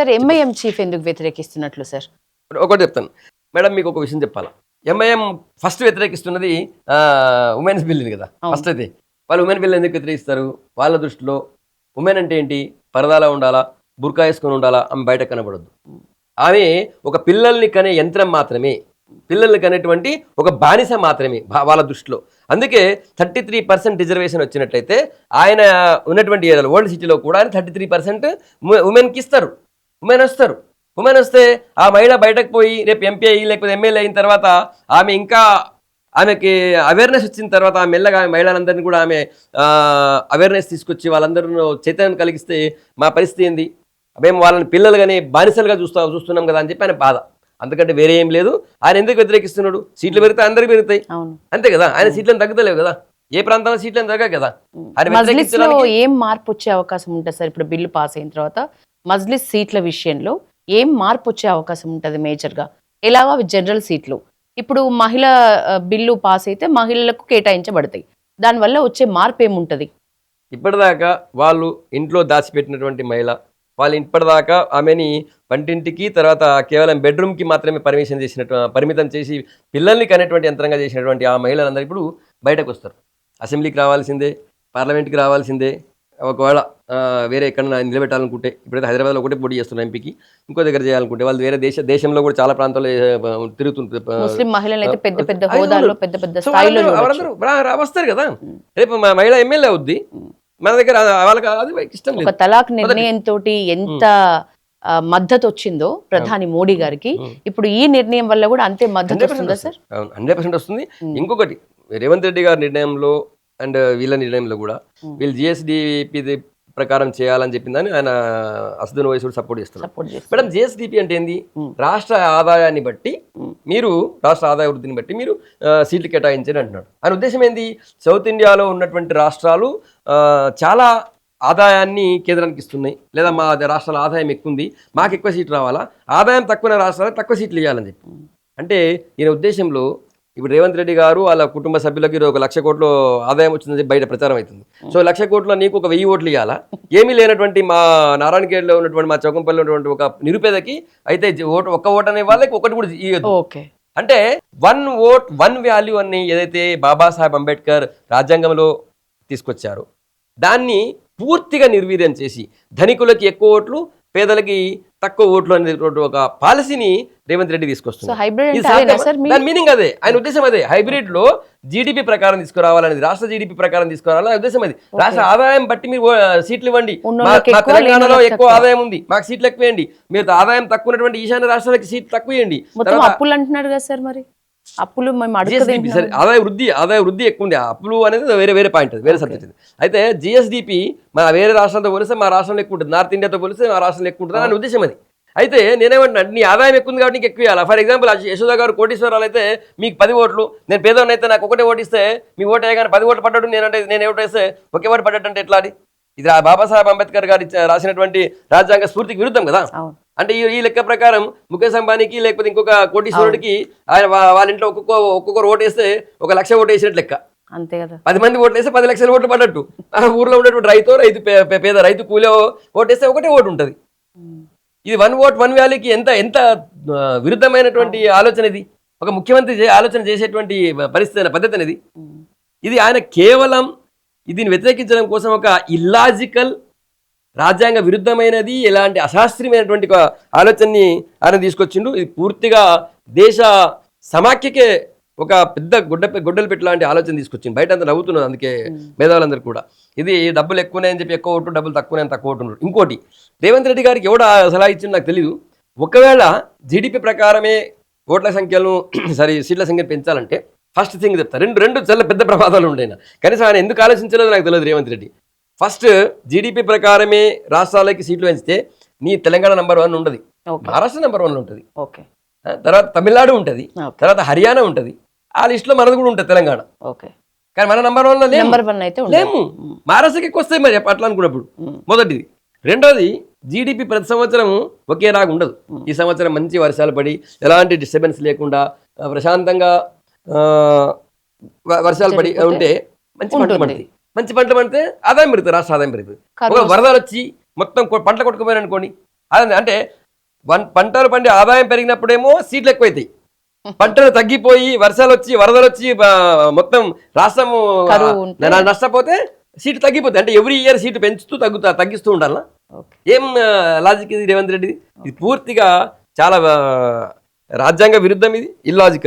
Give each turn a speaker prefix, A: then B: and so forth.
A: Sir MIM chief ఎందుకు వ్యతిరేకిస్తున్నట్లు sir?
B: ఒకటి చెప్తాను మేడం, మీకు ఒక విషయం చెప్పాలా. ఎంఐఎం ఫస్ట్ వ్యతిరేకిస్తున్నది ఉమెన్స్ బిల్ని కదా. ఫస్ట్ అయితే వాళ్ళు ఉమెన్ బిల్ ఎందుకు వ్యతిరేకిస్తారు? వాళ్ళ దృష్టిలో ఉమెన్ అంటే ఏంటి? పరదాలా ఉండాలా, బుర్కా వేసుకొని ఉండాలా, ఆమె బయట కనబడద్దు. ఆమె ఒక పిల్లల్ని కనే యంత్రం మాత్రమే, పిల్లల్ని కనేటువంటి ఒక బానిస మాత్రమే వాళ్ళ దృష్టిలో. అందుకే 33% రిజర్వేషన్ వచ్చినట్లయితే ఆయన ఉన్నటువంటి ఏరియాలో ఓల్డ్ సిటీలో కూడా ఆయన 33% ఉమెన్కి ఇస్తారు. ఉమెన్ వస్తారు. ఉమెన్ వస్తే ఆ మహిళ బయటకు పోయి రేపు ఎంపీ అయ్యి లేకపోతే ఎమ్మెల్యే అయిన తర్వాత ఆమె ఇంకా ఆమెకి అవేర్నెస్ వచ్చిన తర్వాత ఆ మెల్లగా మహిళలందరినీ కూడా ఆమె అవేర్నెస్ తీసుకొచ్చి వాళ్ళందరూ చైతన్యం కలిగిస్తే మా పరిస్థితి ఏంది? మేము వాళ్ళని పిల్లలుగానే బానిసలుగా చూస్తున్నాం కదా అని చెప్పి ఆయన బాధ. అందుకంటే వేరే ఏం లేదు. ఆయన ఎందుకు వ్యతిరేకిస్తున్నాడు? సీట్లు పెరిగితే అందరికి పెరుగుతాయి, అంతే కదా. ఆయన సీట్లను తగ్గుతలేవు కదా, ఏ ప్రాంతంలో సీట్లను తగ్గ కదా.
A: ఏం మార్పు వచ్చే అవకాశం ఉంటుంది సార్? ఇప్పుడు బిల్లు పాస్ అయిన తర్వాత మజ్లిస్ సీట్ల విషయంలో ఏం మార్పు వచ్చే అవకాశం ఉంటుంది మేజర్గా? ఎలాగా జనరల్ సీట్లు ఇప్పుడు మహిళా బిల్లు పాస్ అయితే మహిళలకు కేటాయించబడతాయి, దానివల్ల వచ్చే మార్పు ఏముంటుంది?
B: ఇప్పటిదాకా వాళ్ళు ఇంట్లో దాచిపెట్టినటువంటి మహిళ, వాళ్ళు ఇప్పటిదాకా ఆమెని వంటింటికి తర్వాత కేవలం బెడ్రూమ్కి మాత్రమే పరిమితం చేసి పిల్లల్ని కనేటువంటి యంత్రంగా చేసినటువంటి ఆ మహిళలందరూ ఇప్పుడు బయటకు వస్తారు. అసెంబ్లీకి రావాల్సిందే, పార్లమెంట్కి రావాల్సిందే. ఒకవేళ వేరే ఎక్కడన్నా నిలబెట్టాలనుకుంటే, ఇప్పుడైతే హైదరాబాద్లో ఒకటే పోటీ చేస్తున్నారు ఎంపీకి, ఇంకో దగ్గర చేయాలనుకుంటే వాళ్ళు వేరే దేశంలో కూడా చాలా ప్రాంతాల్లో తిరుగుతుంటారు.
A: ముస్లిం మహిళలు అయితే పెద్ద పెద్ద హోదాల్లో పెద్ద పెద్ద స్థాయిలో
B: వస్తారు కదా. రేపు మా మహిళ ఎమ్మెల్యే అవుద్ది మన దగ్గర, వాళ్ళకి అది ఇష్టం లేదు.
A: తలాక్ నిర్ణయంతో ఎంత మద్దతు వచ్చిందో ప్రధాని మోడీ గారికి, ఇప్పుడు ఈ నిర్ణయం వల్ల కూడా అంతే మద్దతు వస్తుందా సార్?
B: 100% వస్తుంది. ఇంకొకటి, రేవంత్ రెడ్డి గారి నిర్ణయంలో అండ్ వీళ్ళ నిర్ణయంలో కూడా వీళ్ళు జిఎస్డిపి ప్రకారం చేయాలని చెప్పిందని ఆయన అసదున్ వయసు సపోర్ట్ చేస్తున్నారు. మేడం, జిఎస్డిపి అంటే ఏంది? రాష్ట్ర ఆదాయాన్ని బట్టి మీరు, రాష్ట్ర ఆదాయ వృద్ధిని బట్టి మీరు సీట్లు కేటాయించని అంటున్నాడు. ఆయన ఉద్దేశం ఏంది? సౌత్ ఇండియాలో ఉన్నటువంటి రాష్ట్రాలు చాలా ఆదాయాన్ని కేంద్రానికి ఇస్తున్నాయి, లేదా మా రాష్ట్రాల ఆదాయం ఎక్కువ ఉంది, మాకు ఎక్కువ సీట్లు రావాలా, ఆదాయం తక్కువ రాష్ట్రాలకు తక్కువ సీట్లు ఇవ్వాలని చెప్పి. అంటే ఈయన ఉద్దేశంలో ఇప్పుడు రేవంత్ రెడ్డి గారు వాళ్ళ కుటుంబ సభ్యులకి 1,00,000 కోట్లు ఆదాయం వచ్చిందని బయట ప్రచారం అవుతుంది. సో 1,00,000 కోట్లు నీకు ఒక 1000 ఓట్లు ఇవ్వాలా? ఏమీ లేనటువంటి మా నారాయణఖేడ్లో ఉన్నటువంటి మా చౌకంపల్లిలో ఉన్నటువంటి ఒక నిరుపేదకి అయితే ఒక్క ఓటు అనే వాళ్ళకి ఒకటి కూడా ఇవ్వదు. అంటే 1 ఓట్ 1 వాల్యూ అని ఏదైతే బాబాసాహెబ్ అంబేద్కర్ రాజ్యాంగంలో తీసుకొచ్చారో దాన్ని పూర్తిగా నిర్వీర్యం చేసి ధనికులకి ఎక్కువ ఓట్లు, పేదలకి తక్కువ ఓట్లు అనేటువంటి ఒక పాలసీని రేవంత్ రెడ్డి తీసుకొస్తున్నారు. మీనింగ్ అదే, ఆయన ఉద్దేశం అదే. హైబ్రిడ్ లో జీడిపి ప్రకారం తీసుకురావాలనేది, రాష్ట్ర జీడిపి ప్రకారం తీసుకురావాలని ఉద్దేశం అది. రాష్ట్ర ఆదాయం బట్టి మీరు సీట్లు ఇవ్వండి. మా తెలంగాణలో ఎక్కువ ఆదాయం ఉంది, మాకు సీట్లు ఎక్కువ ఇవ్వండి. మీరు ఆదాయం తక్కువ ఉన్నటువంటి ఈశాన్య రాష్ట్రాలకి సీట్లు తక్కువ ఇవ్వండి.
A: అప్పులు అంటున్నారు కదా సార్, మరి అప్పులు
B: ఆదాయ వృద్ధి ఎక్కువ ఉంది. అప్పులు అనేది వేరే పాయింట్, వేరే సబ్జెక్ట్. అయితే జిఎస్డిపి మన వేరే రాష్ట్రాలతో పోలిస్తే మా రాష్ట్రంలో ఎక్కువ ఉంటుంది, నార్త్ ఇండియాతో పోలిస్తే మా రాష్ట్రంలో ఎక్కువ ఉంటుంది అని ఉద్దేశం అది. అయితే నేనేమంటున్నా, నీ ఆదాయం ఎక్కువ ఉంది కాబట్టి నీకు ఎక్కువ ఇవ్వాలి. ఫర్ ఎగ్జాంపుల్ యశోద గారు కోటీశ్వరాలు అయితే మీకు 10 ఓట్లు, నేను పేదవాడిని అయితే నాకు ఒకటే ఓటు ఇస్తే మీ ఓటు అయ్యగానే 10 ఓట్లు పడ్డాడు, నేను ఓటు వేస్తే ఒకే ఓటు పడ్డట్టు అంటే ఎట్లా? ఇది బాబాసాహెబ్ అంబేద్కర్ గారు రాసినటువంటి రాజ్యాంగ స్ఫూర్తికి విరుద్ధం కదా. అంటే ఈ లెక్క ప్రకారం ముఖేష్ అంబానీకి లేకపోతే ఇంకొక కోటీశ్వరుడికి ఆయన వాళ్ళ ఇంట్లో ఒక్కొక్కరు ఓటు వేస్తే 1,00,000 ఓటు వేసినట్టు లెక్క.
A: అంతే కదా.
B: 10 మంది ఓట్లు వేస్తే 10 లక్షల ఓట్లు పడ్డట్టు. ఊర్లో ఉన్నటువంటి పేద రైతు కూలే ఓటు వేస్తే ఒకటే ఓటు ఉంటుంది. ఇది 1 ఓట్ 1 వాల్యూకి ఎంత విరుద్ధమైనటువంటి ఆలోచన ఇది. ఒక ముఖ్యమంత్రి ఆలోచన చేసేటువంటి పద్ధతి అనేది ఇది. ఆయన కేవలం దీన్ని వ్యతిరేకించడం కోసం ఒక ఇల్లాజికల్, రాజ్యాంగ విరుద్ధమైనది, ఎలాంటి అశాస్త్రీయమైనటువంటి ఆలోచనని ఆయన తీసుకొచ్చిండు. ఇది పూర్తిగా దేశ సమాఖ్యకే ఒక పెద్ద గొడ్డలు పెట్టి లాంటి ఆలోచన తీసుకొచ్చింది. బయట అంతా నవ్వుతున్నారు అందుకే మేధావులందరూ కూడా. ఇది డబ్బులు ఎక్కువనే అని చెప్పి ఎక్కువ ఓటు, డబ్బులు తక్కువనే అని తక్కువ ఓటు ఉన్నారు. ఇంకోటి, రేవంత్ రెడ్డి గారికి ఎవడ సలహా ఇచ్చింది నాకు తెలీదు. ఒకవేళ జీడిపి ప్రకారమే ఓట్ల సంఖ్యలను సీట్ల సంఖ్యను పెంచాలంటే ఫస్ట్ థింగ్ చెప్తా, రెండు చాలా పెద్ద ప్రమాదాలు ఉండేనా. కనీసం ఆయన ఎందుకు ఆలోచించలేదో నాకు తెలియదు రేవంత్ రెడ్డి. ఫస్ట్, జీడిపి ప్రకారమే రాష్ట్రాలకి సీట్లు పెంచితే నీ తెలంగాణ నెంబర్ 1 ఉండదు, మహారాష్ట్ర నెంబర్ 1 ఉంటుంది, తర్వాత తమిళనాడు ఉంటుంది, తర్వాత హర్యానా ఉంటుంది. ఆ లిస్టులో మనది కూడా ఉంటుంది తెలంగాణ. కానీ మన నెంబర్ 1 లేము. మహారాష్ట్రకి ఎక్కువ వస్తాయి మరి అట్లా అనుకున్నప్పుడు. మొదటిది. రెండోది, జీడిపి ప్రతి సంవత్సరం ఒకేలాగా ఉండదు. ఈ సంవత్సరం మంచి వర్షాలు పడి ఎలాంటి డిస్టర్బెన్స్ లేకుండా ప్రశాంతంగా వర్షాలు పడి ఉంటే మంచి పంటలు పడతాయి. మంచి పంటలు పడితే ఆదాయం పెరుగుతుంది, రాష్ట్ర ఆదాయం పెరుగుతుంది. ఒక వరదలు వచ్చి మొత్తం పంటలు కొట్టుకుపోయారు అనుకోండి, అదే అంటే పంటలు పండి ఆదాయం పెరిగినప్పుడేమో సీట్లు ఎక్కువైతాయి, పంటలు తగ్గిపోయి వర్షాలు వచ్చి వరదలు వచ్చి మొత్తం రాష్ట్రం
A: కరువు ఉంటే
B: నష్టపోతే సీట్లు తగ్గిపోతాయి. అంటే ఎవ్రీ ఇయర్ సీట్లు పెంచుతూ తగ్గిస్తూ ఉండాలా? ఏం లాజిక్ ఇది రేవంత్ రెడ్డి? ఇది పూర్తిగా చాలా రాజ్యాంగ విరుద్ధం, ఇది ఇల్లాజికల్.